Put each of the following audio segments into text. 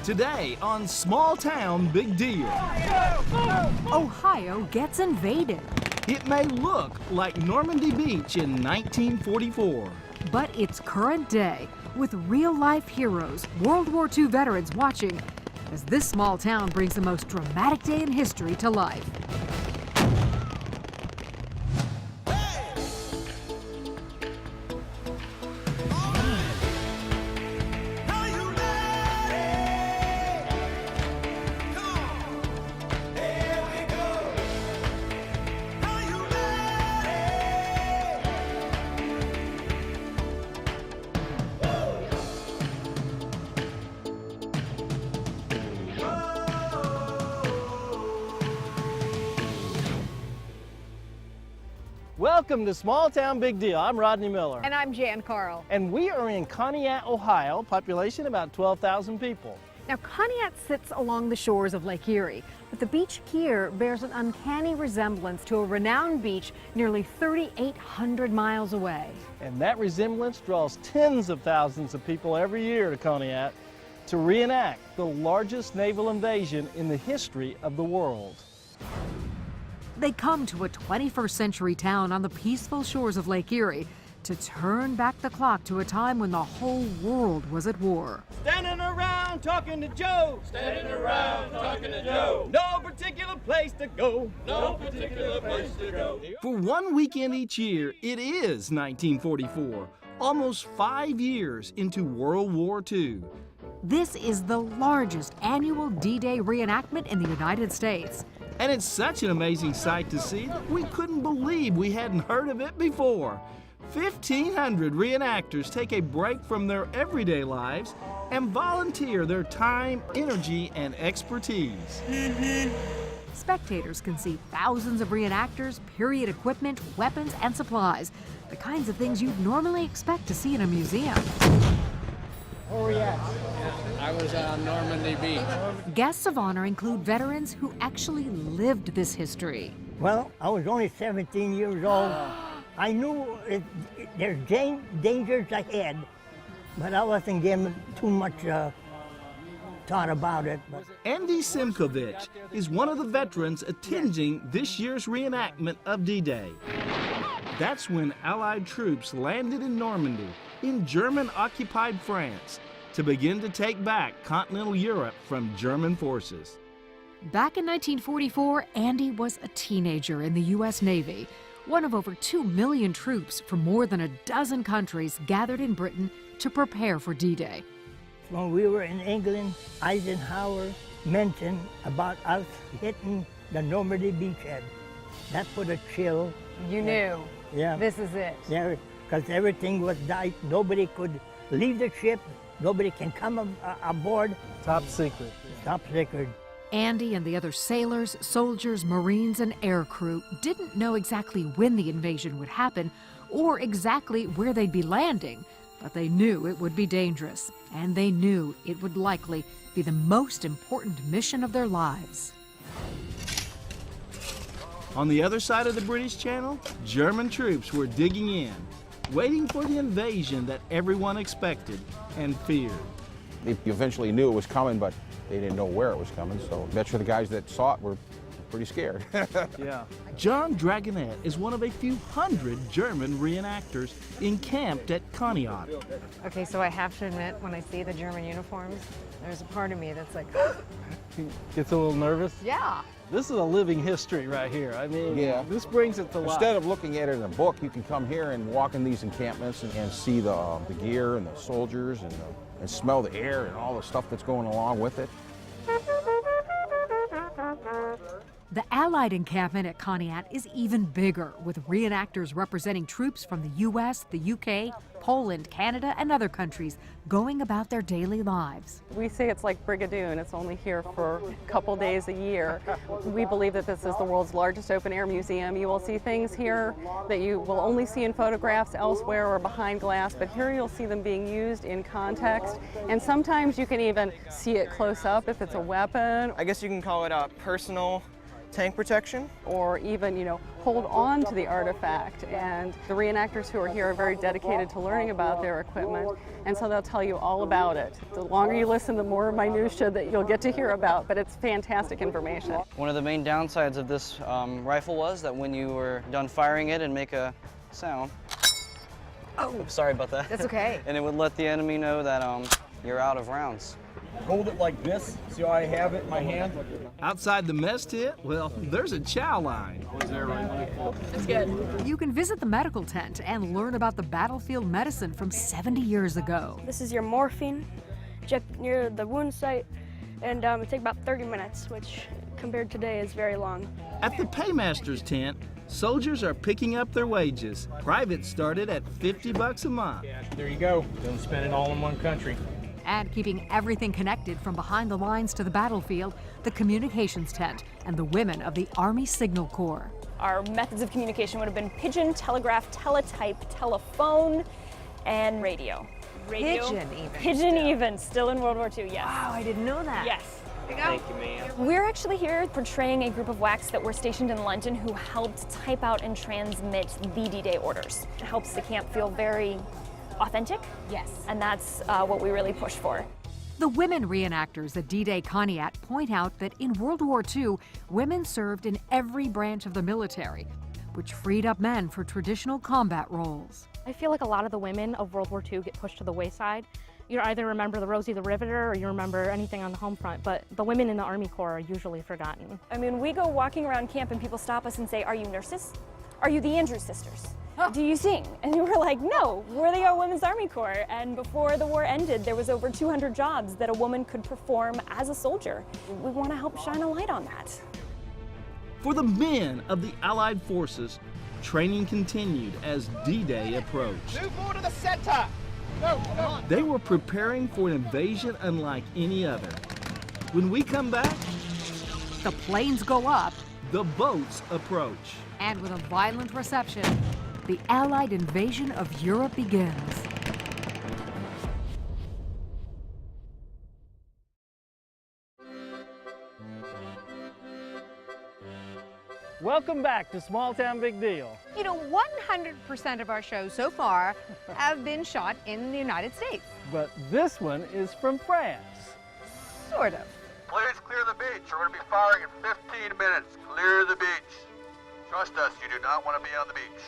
Today on Small Town Big Deal. Ohio gets invaded. It may look like Normandy Beach in 1944. But it's current day, with real-life heroes, World War II veterans watching, as this small town brings the most dramatic day in history to life. Welcome to Small Town Big Deal. I'm Rodney Miller. And I'm Jan Carl. And we are in Conneaut, Ohio, population about 12,000 people. Now, Conneaut sits along the shores of Lake Erie, but the beach here bears an uncanny resemblance to a renowned beach nearly 3,800 miles away. And that resemblance draws tens of thousands of people every year to Conneaut to reenact the largest naval invasion in the history of the world. They come to a 21st century town on the peaceful shores of Lake Erie to turn back the clock to a time when the whole world was at war. Standing around talking to Joe. Standing around talking to Joe. No particular place to go. No particular place to go. For one weekend each year, it is 1944, almost 5 years into World War II. This is the largest annual D-Day reenactment in the United States. And it's such an amazing sight to see that we couldn't believe we hadn't heard of it before. 1,500 reenactors take a break from their everyday lives and volunteer their time, energy, and expertise. Spectators can see thousands of reenactors, period equipment, weapons, and supplies, the kinds of things you'd normally expect to see in a museum. Where are we at? I was on Normandy Beach. Guests of honor include veterans who actually lived this history. Well, I was only 17 years old. I knew there's dangers ahead, but I wasn't giving too much thought about it. But. Andy Simkovich is one of the veterans attending this year's reenactment of D-Day. That's when Allied troops landed in Normandy, in German-occupied France, to begin to take back continental Europe from German forces. Back in 1944, Andy was a teenager in the U.S. Navy, one of over 2 million troops from more than a dozen countries gathered in Britain to prepare for D-Day. When we were in England, Eisenhower mentioned about us hitting the Normandy beachhead. That put a chill. You knew. Yeah. This is it. Yeah, because everything was tight. Nobody could leave the ship. Nobody can come aboard. Top secret. Top secret. Andy and the other sailors, soldiers, Marines, and air crew didn't know exactly when the invasion would happen or exactly where they'd be landing, but they knew it would be dangerous, and they knew it would likely be the most important mission of their lives. On the other side of the British Channel, German troops were digging in, waiting for the invasion that everyone expected and feared. They eventually knew it was coming, but they didn't know where it was coming, so I bet you the guys that saw it were pretty scared. Yeah. John Dragonet is one of a few hundred German reenactors encamped at Conneaut. Okay, so I have to admit, when I see the German uniforms, there's a part of me that's like, Gets a little nervous. yeah. This is a living history right here. I mean, Yeah. this brings it to life. Instead of looking at it in a book, you can come here and walk in these encampments and see the gear and the soldiers and smell the air and all the stuff that's going along with it. The Allied encampment at Conneaut is even bigger, with reenactors representing troops from the U.S., the U.K., Poland, Canada, and other countries going about their daily lives. We say it's like Brigadoon. It's only here for a couple days a year. We believe that this is the world's largest open-air museum. You will see things here that you will only see in photographs elsewhere or behind glass, but here you'll see them being used in context, and sometimes you can even see it close up if it's a weapon. I guess you can call it a personal tank protection. or even, hold on to the artifact. And the reenactors who are here are very dedicated to learning about their equipment, and so they'll tell you all about it. The longer you listen, the more minutia that you'll get to hear about, but it's fantastic information. One of the main downsides of this rifle was that when you were done firing it and make a sound, oh, sorry about that. That's okay. And it would let the enemy know that you're out of rounds. Hold it like this. See how I have it in my hand? Outside the mess tent, well, there's a chow line. It's good. You can visit the medical tent and learn about the battlefield medicine from 70 years ago. This is your morphine, injected near the wound site, and it takes about 30 minutes, which compared to today is very long. At the paymaster's tent, soldiers are picking up their wages. Privates started at $50 a month. There you go. Don't spend it all in one country. And keeping everything connected from behind the lines to the battlefield, the communications tent and the women of the Army Signal Corps. Our methods of communication would have been pigeon, telegraph, teletype, telephone, and radio. Pigeon even, still in World War II, yes. Wow, I didn't know that. Yes. Thank you, ma'am. We're actually here portraying a group of WACs that were stationed in London who helped type out and transmit the D-Day orders. It helps the camp feel very authentic. Yes. And that's what we really push for. The women reenactors at D-Day Conneaut point out that in World War II, women served in every branch of the military, which freed up men for traditional combat roles. I feel like a lot of the women of World War II get pushed to the wayside. You either remember the Rosie the Riveter or you remember anything on the home front, but the women in the Army Corps are usually forgotten. I mean, we go walking around camp and people stop us and say, "Are you nurses? Are you the Andrews sisters? Do you sing?" And we're like, "No, we're the Women's Army Corps." And before the war ended, there was over 200 jobs that a woman could perform as a soldier. We want to help shine a light on that. For the men of the Allied forces, training continued as D-Day approached. Move more to the center. Go. They were preparing for an invasion unlike any other. When we come back, The planes go up, the boats approach. and with a violent reception, the Allied invasion of Europe begins. Welcome back to Small Town Big Deal. 100% of our shows so far have been shot in the United States. But this one is from France. Sort of. Please clear the beach. We're going to be firing in 15 minutes. Clear the beach. Trust us, you do not want to be on the beach.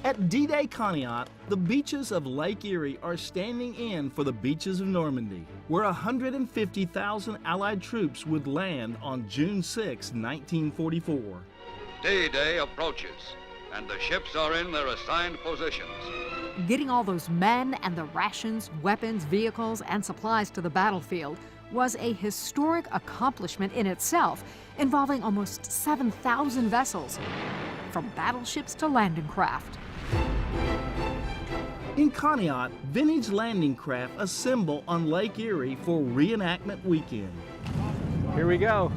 At D-Day Conneaut, the beaches of Lake Erie are standing in for the beaches of Normandy, where 150,000 Allied troops would land on June 6, 1944. D-Day approaches, and the ships are in their assigned positions. Getting all those men and the rations, weapons, vehicles, and supplies to the battlefield was a historic accomplishment in itself, involving almost 7,000 vessels, from battleships to landing craft. In Conneaut, vintage landing craft assemble on Lake Erie for reenactment weekend. Here we go.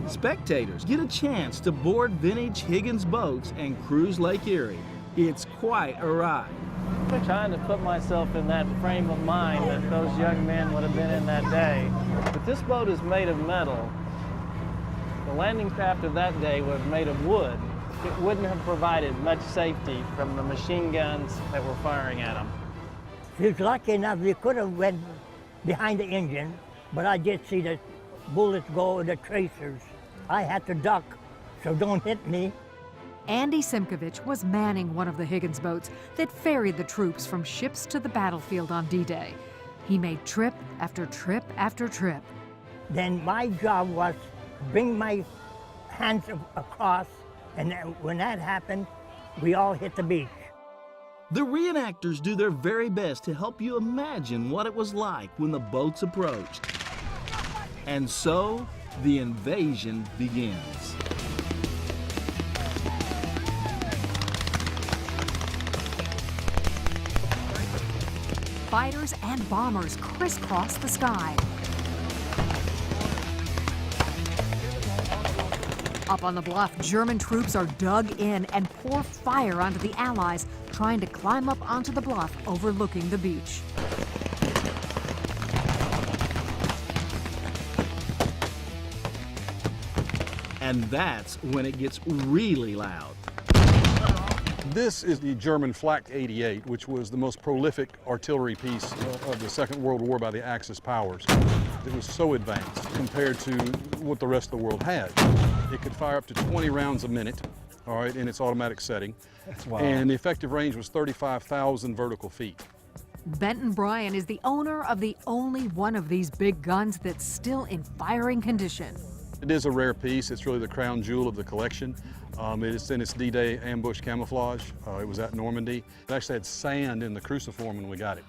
Spectators get a chance to board vintage Higgins boats and cruise Lake Erie. It's quite a ride. I'm trying to put myself in that frame of mind that those young men would have been in that day. But this boat is made of metal. The landing craft of that day was made of wood. It wouldn't have provided much safety from the machine guns that were firing at them. He was lucky enough, we could have went behind the engine, but I did see the bullets go with the tracers. I had to duck, so don't hit me. Andy Simkovich was manning one of the Higgins boats that ferried the troops from ships to the battlefield on D-Day. He made trip after trip after trip. Then my job was bring my hands across, and then when that happened, we all hit the beach. The reenactors do their very best to help you imagine what it was like when the boats approached. And so, the invasion begins. Fighters and bombers crisscross the sky. Up on the bluff, German troops are dug in and pour fire onto the Allies trying to climb up onto the bluff overlooking the beach. And that's when it gets really loud. This is the German Flak 88, which was the most prolific artillery piece of the Second World War by the Axis powers. It was so advanced compared to what the rest of the world had. It could fire up to 20 rounds a minute, all right, in its automatic setting. That's wild. And the effective range was 35,000 vertical feet. Benton Bryan is the owner of the only one of these big guns that's still in firing condition. It is a rare piece. It's really the crown jewel of the collection. It's in its D-Day ambush camouflage. It was at Normandy. It actually had sand in the cruciform when we got it.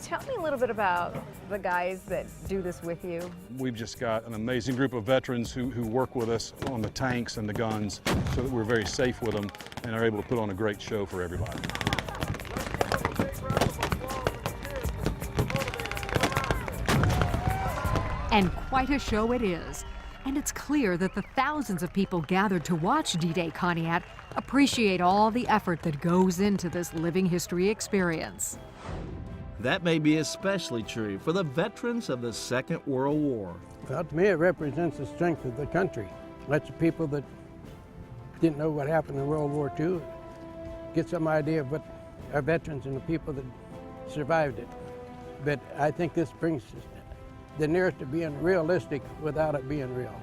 Tell me a little bit about the guys that do this with you. We've just got an amazing group of veterans who work with us on the tanks and the guns so that we're very safe with them and are able to put on a great show for everybody. And quite a show it is. And it's clear that the thousands of people gathered to watch D-Day Conneaut appreciate all the effort that goes into this living history experience. That may be especially true for the veterans of the Second World War. Well, to me, it represents the strength of the country. Lots of people that didn't know what happened in World War II get some idea of what our veterans and the people that survived it. But I think this brings the nearest to being realistic without it being real.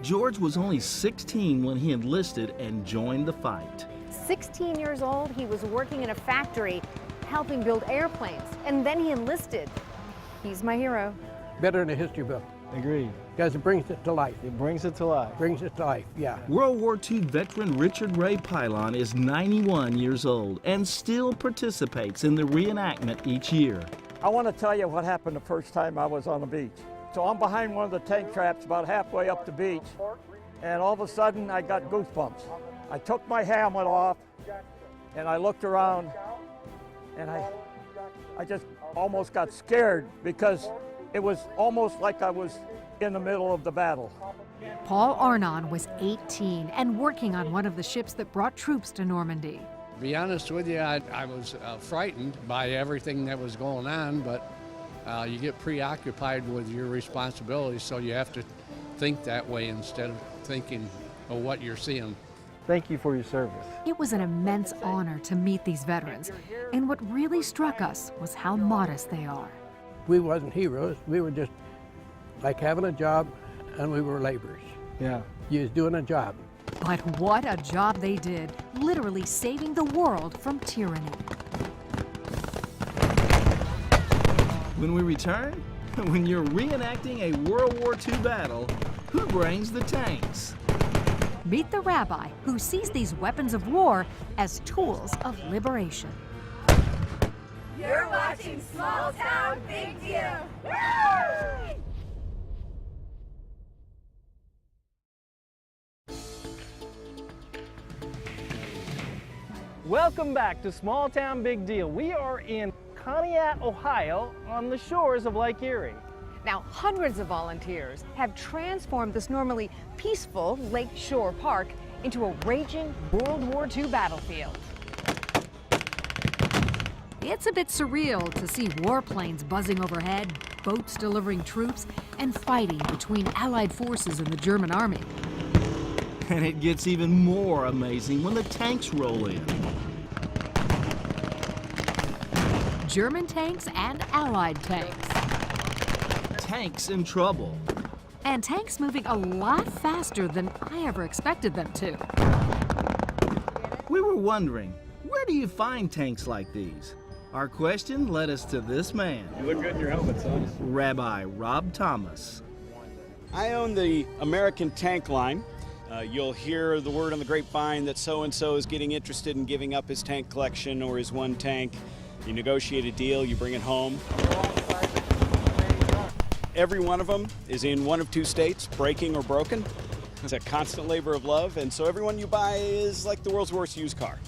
George was only 16 when he enlisted and joined the fight. 16 years old, he was working in a factory helping build airplanes, and then he enlisted. He's my hero. Better than a history book. Agreed. Because it brings it to life. It brings it to life. Brings it to life, yeah. World War II veteran Richard Ray Pylon is 91 years old and still participates in the reenactment each year. I want to tell you what happened the first time I was on the beach. So I'm behind one of the tank traps about halfway up the beach, and all of a sudden I got goosebumps. I took my helmet off and I looked around and I just almost got scared because it was almost like I was in the middle of the battle. Paul Arnon was 18 and working on one of the ships that brought troops to Normandy. To be honest with you, I was frightened by everything that was going on, but you get preoccupied with your responsibilities, so you have to think that way instead of thinking of what you're seeing. Thank you for your service. It was an immense honor to meet these veterans, and what really struck us was how modest they are. We wasn't heroes, we were just like having a job, and we were laborers. Yeah. You was doing a job. But what a job they did, literally saving the world from tyranny. When we return, when you're reenacting a World War II battle, who brings the tanks? Meet the rabbi who sees these weapons of war as tools of liberation. You're watching Small Town Big Deal. Woo! Welcome back to Small Town Big Deal. We are in Conneaut, Ohio, on the shores of Lake Erie. Now, hundreds of volunteers have transformed this normally peaceful Lake Shore Park into a raging World War II battlefield. It's a bit surreal to see warplanes buzzing overhead, boats delivering troops, and fighting between Allied forces and the German army. And it gets even more amazing when the tanks roll in. German tanks and Allied tanks. Tanks in trouble. And tanks moving a lot faster than I ever expected them to. We were wondering, where do you find tanks like these? Our question led us to this man. You look good in your helmet, son. Rabbi Rob Thomas. I own the American Tank Line. You'll hear the word on the grapevine that so-and-so is getting interested in giving up his tank collection or his one tank. You negotiate a deal, you bring it home. Every one of them is in one of two states, breaking or broken. It's a constant labor of love, and so everyone you buy is like the world's worst used car.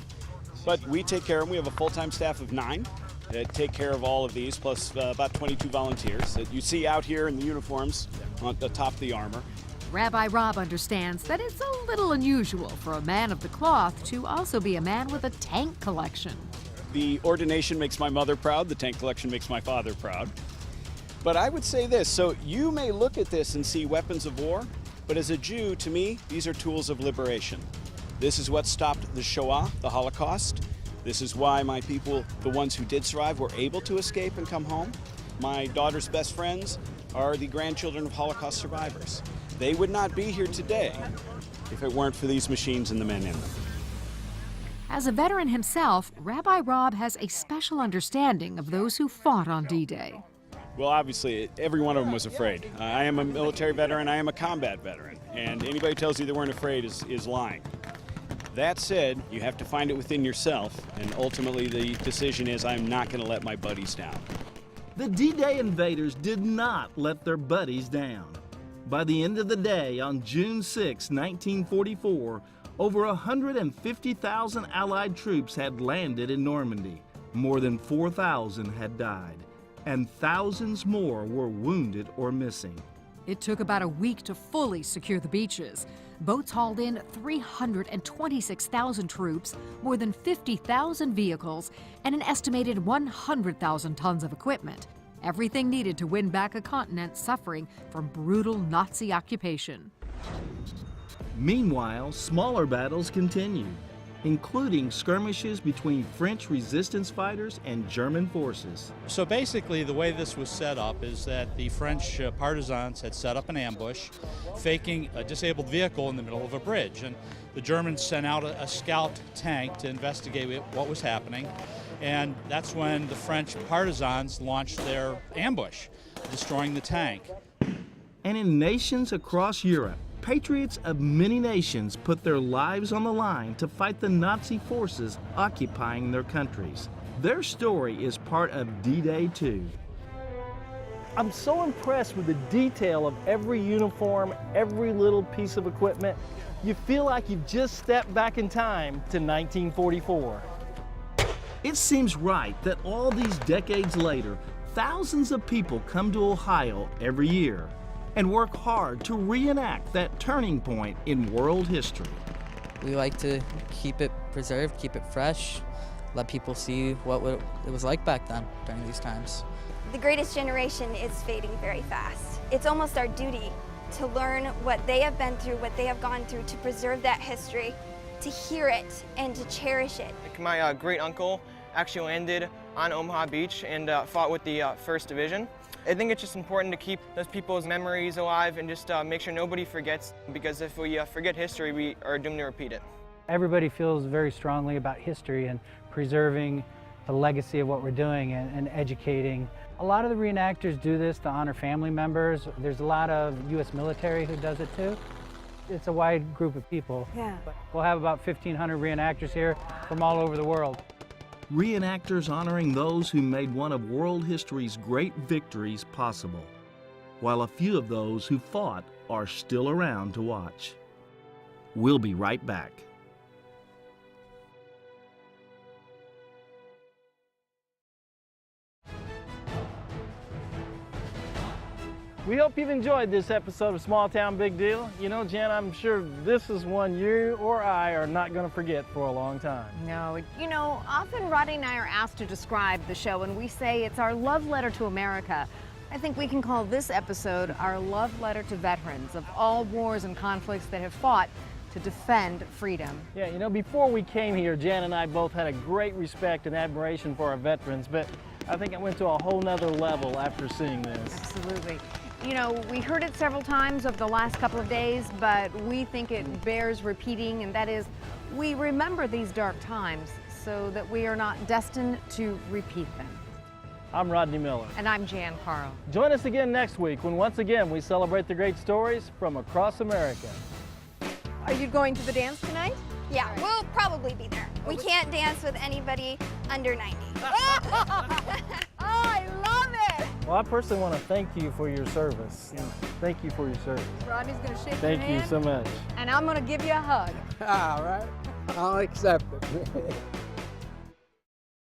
But we take care of them. We have a full-time staff of 9 that take care of all of these, plus about 22 volunteers that you see out here in the uniforms on the top of the armor. Rabbi Rob understands that it's a little unusual for a man of the cloth to also be a man with a tank collection. The ordination makes my mother proud, the tank collection makes my father proud. But I would say this, so you may look at this and see weapons of war, But as a Jew, to me, these are tools of liberation. This is what stopped the Shoah, the Holocaust. This is why my people, the ones who did survive, were able to escape and come home. My daughter's best friends are the grandchildren of Holocaust survivors. They would not be here today if it weren't for these machines and the men in them. As a veteran himself, Rabbi Rob has a special understanding of those who fought on D-Day. Well, obviously, every one of them was afraid. I am a military veteran, I am a combat veteran, and anybody who tells you they weren't afraid is lying. That said, you have to find it within yourself, and ultimately the decision is I'm not going to let my buddies down. The D-Day invaders did not let their buddies down. By the end of the day, on June 6, 1944, over 150,000 Allied troops had landed in Normandy. More than 4,000 had died, and thousands more were wounded or missing. It took about a week to fully secure the beaches. Boats hauled in 326,000 troops, more than 50,000 vehicles, and an estimated 100,000 tons of equipment. Everything needed to win back a continent suffering from brutal Nazi occupation. Meanwhile, smaller battles continued, including skirmishes between French resistance fighters and German forces. So basically the way this was set up is that the French partisans had set up an ambush, faking a disabled vehicle in the middle of a bridge. And the Germans sent out a scout tank to investigate what was happening. And that's when the French partisans launched their ambush, destroying the tank. And in nations across Europe, patriots of many nations put their lives on the line to fight the Nazi forces occupying their countries. Their story is part of D-Day too. I'm so impressed with the detail of every uniform, every little piece of equipment. You feel like you've just stepped back in time to 1944. It seems right that all these decades later, thousands of people come to Ohio every year and work hard to reenact that turning point in world history. We like to keep it preserved, keep it fresh, let people see what it was like back then during these times. The greatest generation is fading very fast. It's almost our duty to learn what they have been through, what they have gone through, to preserve that history, to hear it and to cherish it. My great uncle actually landed on Omaha Beach and fought with the 1st Division. I think it's just important to keep those people's memories alive and just make sure nobody forgets, because if we forget history, we are doomed to repeat it. Everybody feels very strongly about history and preserving the legacy of what we're doing and educating. A lot of the reenactors do this to honor family members. There's a lot of U.S. military who does it too. It's a wide group of people. Yeah. We'll have about 1,500 reenactors here from all over the world. Reenactors honoring those who made one of world history's great victories possible, while a few of those who fought are still around to watch. We'll be right back. We hope you've enjoyed this episode of Small Town Big Deal. You know, Jen, I'm sure this is one you or I are not going to forget for a long time. No, you know, often Rodney and I are asked to describe the show, and we say it's our love letter to America. I think we can call this episode our love letter to veterans of all wars and conflicts that have fought to defend freedom. Yeah, you know, before we came here, Jan and I both had a great respect and admiration for our veterans, but I think it went to a whole nother level after seeing this. Absolutely. You know, we heard it several times over the last couple of days, but we think it bears repeating, and that is, we remember these dark times so that we are not destined to repeat them. I'm Rodney Miller. And I'm Jan Carl. Join us again next week when once again we celebrate the great stories from across America. Are you going to the dance tonight? Yeah, we'll probably be there. We can't dance with anybody under 90. Oh, I love it! Well, I personally want to thank you for your service. Thank you for your service. Rodney's going to shake your Thank hand. you so much. And I'm going to give you a hug. All right, I'll accept it.